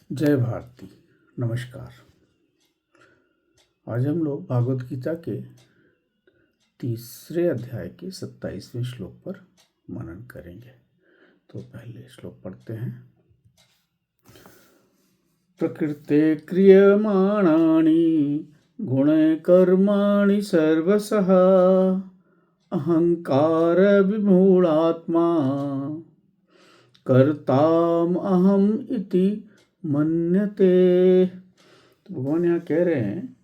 जय भारती। नमस्कार। आज हम लोग भागवत गीता के तीसरे अध्याय के 27वें श्लोक पर मनन करेंगे। तो पहले श्लोक पढ़ते हैं। प्रकृते क्रियमाणानि गुणे कर्माणि सर्वशः अहंकार विमूढ़ात्मा कर्ताम अहम इति मन्यते। तो भगवान यहाँ कह रहे हैं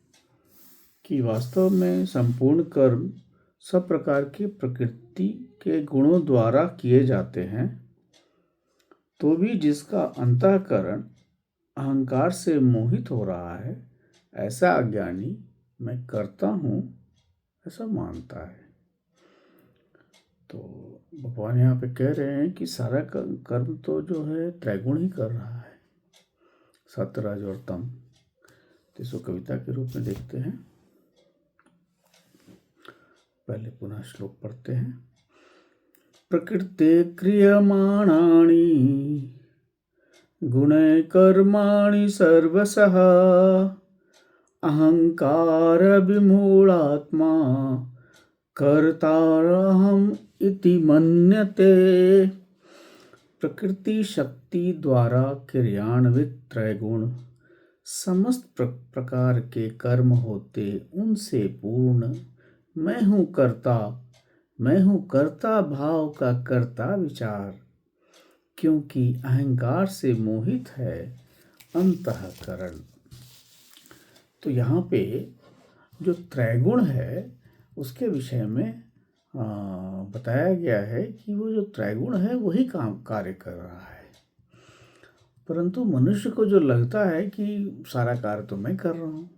कि वास्तव में संपूर्ण कर्म सब प्रकार की प्रकृति के गुणों द्वारा किए जाते हैं, तो भी जिसका अंतःकरण अहंकार से मोहित हो रहा है, ऐसा अज्ञानी मैं करता हूँ ऐसा मानता है। तो भगवान यहाँ पे कह रहे हैं कि सारा कर्म तो जो है त्रैगुण ही कर रहा है, सत्य, रज और तम। तो इसको कविता के रूप में देखते हैं। पहले पुनः श्लोक पढ़ते हैं। प्रकृते क्रियमाणानि गुणे कर्माणि सर्वशः अहंकार विमूढ़ात्मा कर्तारहम इति मन्यते। प्रकृति शक्ति द्वारा क्रियान्वित त्रैगुण समस्त प्रकार के कर्म होते, उनसे पूर्ण मैं हूँ कर्ता भाव का कर्ता विचार, क्योंकि अहंकार से मोहित है अंतःकरण। तो यहाँ पे जो त्रैगुण है उसके विषय में बताया गया है कि वो जो त्रैगुण है वही काम कार्य कर रहा है, परंतु मनुष्य को जो लगता है कि सारा कार्य तो मैं कर रहा हूँ।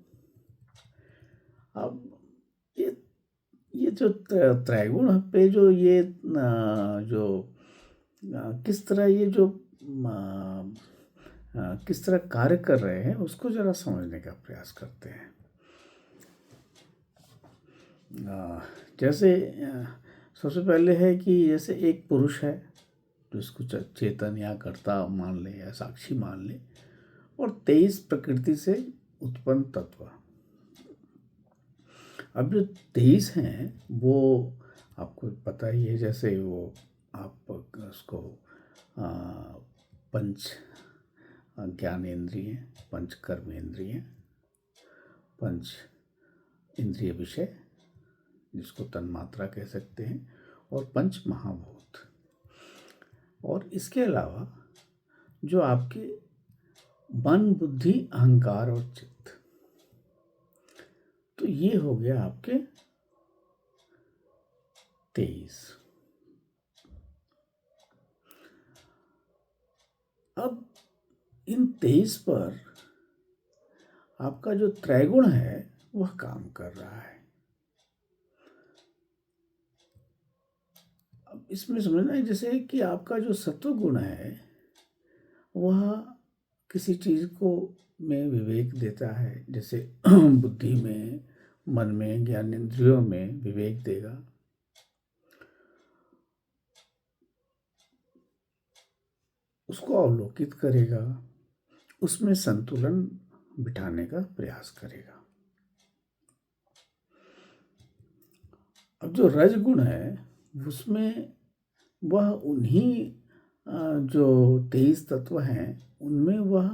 अब ये जो त्रैगुण पे जो ये किस तरह ये जो किस तरह कार्य कर रहे हैं उसको जरा समझने का प्रयास करते हैं। जैसे सबसे पहले है कि जैसे एक पुरुष है जो इसको चेतन या कर्ता मान ले या साक्षी मान ले, और 23 प्रकृति से उत्पन्न तत्व। अब जो 23 हैं वो आपको पता ही है, जैसे वो आप उसको पंच ज्ञानेंद्रिय, पंच कर्मेंद्रिय, पंच इंद्रिय विषय जिसको तन्मात्रा कह सकते हैं, और पंच महाभूत। और इसके अलावा जो आपके मन, बुद्धि, अहंकार और चित्त, तो ये हो गया आपके 23। अब इन 23 पर आपका जो त्रैगुण है वह काम कर रहा है। अब इसमें समझना है जैसे कि आपका जो सत्व गुण है वह किसी चीज को में विवेक देता है, जैसे बुद्धि में, मन में, ज्ञानेंद्रियों में विवेक देगा। उसको अवलोकित करेगा, उसमें संतुलन बिठाने का प्रयास करेगा। अब जो रजगुण है उसमें वह उन्हीं जो 23 तत्व हैं उनमें वह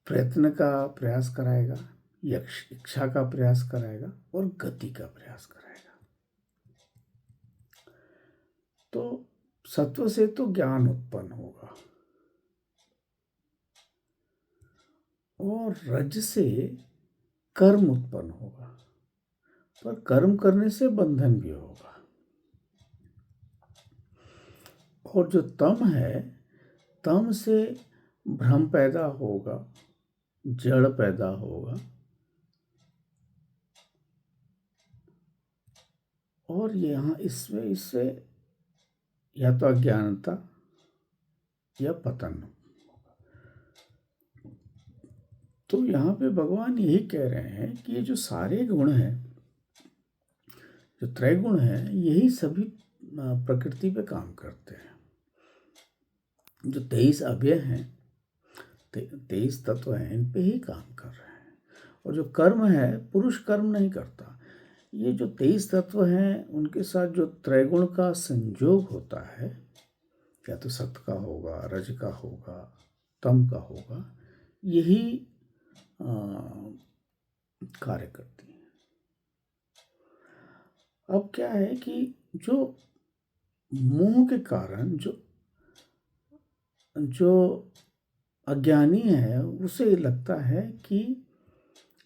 प्रयत्न का प्रयास कराएगा, इच्छा का प्रयास कराएगा और गति का प्रयास कराएगा। तो सत्व से तो ज्ञान उत्पन्न होगा और रज से कर्म उत्पन्न होगा, पर कर्म करने से बंधन भी होगा। और जो तम है, तम से भ्रम पैदा होगा, जड़ पैदा होगा, और यहाँ इससे या तो अज्ञानता या पतन। तो यहाँ पे भगवान यही कह रहे हैं कि ये जो सारे गुण हैं, जो त्रैगुण हैं, यही सभी प्रकृति पे काम करते हैं। जो 23 अव्यय हैं 23 तत्व हैं, इन पे ही काम कर रहे हैं। और जो कर्म है, पुरुष कर्म नहीं करता। ये जो 23 तत्व हैं, उनके साथ जो त्रैगुण का संयोग होता है, या तो सत्व का होगा, रज का होगा, तम का होगा, यही कार्य करती है। अब क्या है कि जो मोह के कारण जो अज्ञानी है, उसे लगता है कि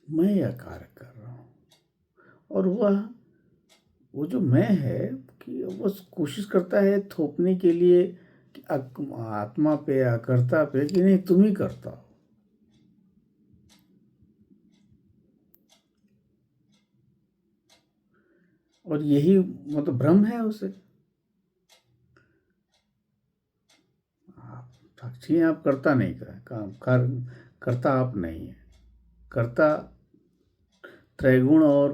मैं यह कार्य कर रहा हूँ, और वो जो मैं है कि वो कोशिश करता है थोपने के लिए कि आत्मा पे या कर्ता पे कि नहीं, तुम ही करता हो। और यही मतलब भ्रम है उसे। आप साक्षी हैं, आप करता नहीं करता आप नहीं है। कर्ता त्रैगुण और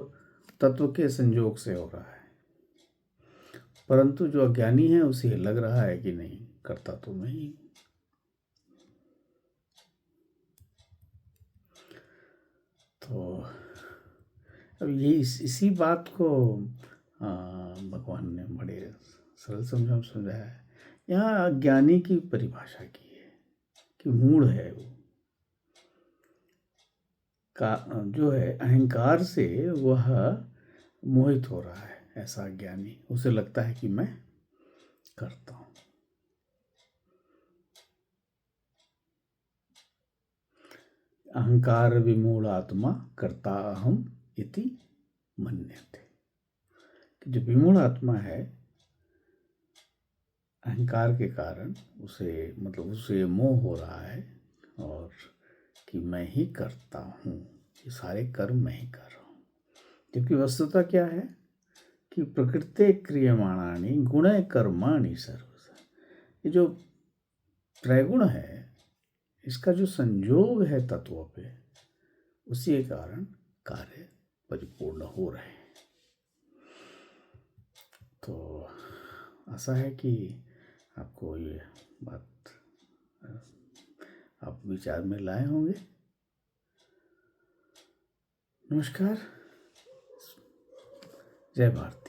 तत्व के संयोग से हो रहा है, परंतु जो अज्ञानी है उसे लग रहा है कि नहीं, करता तो मैं ही। तो अब ये इसी बात को भगवान ने बड़े सरल समझाया है। यहाँ अज्ञानी की परिभाषा की है कि मूढ़ है वो, का जो है अहंकार से वह मोहित हो रहा है। ऐसा ज्ञानी, उसे लगता है कि मैं करता हूँ। अहंकार विमूढ़ आत्मा कर्ता अहम इति मन्यते। कि जो विमूढ़ आत्मा है, अहंकार के कारण उसे मोह हो रहा है, और कि मैं ही करता हूँ, ये सारे कर्म मैं ही कर रहा हूँ। जबकि वस्तुतः क्या है कि प्रकृते क्रियमाणानि गुणे कर्माणि सर्वश। ये जो त्रैगुण है, इसका जो संयोग है तत्वों पे, उसी के कारण कार्य परिपूर्ण हो रहे हैं। तो आशा है कि आपको ये बात आप विचार में लाए होंगे। नमस्कार, जय भारत।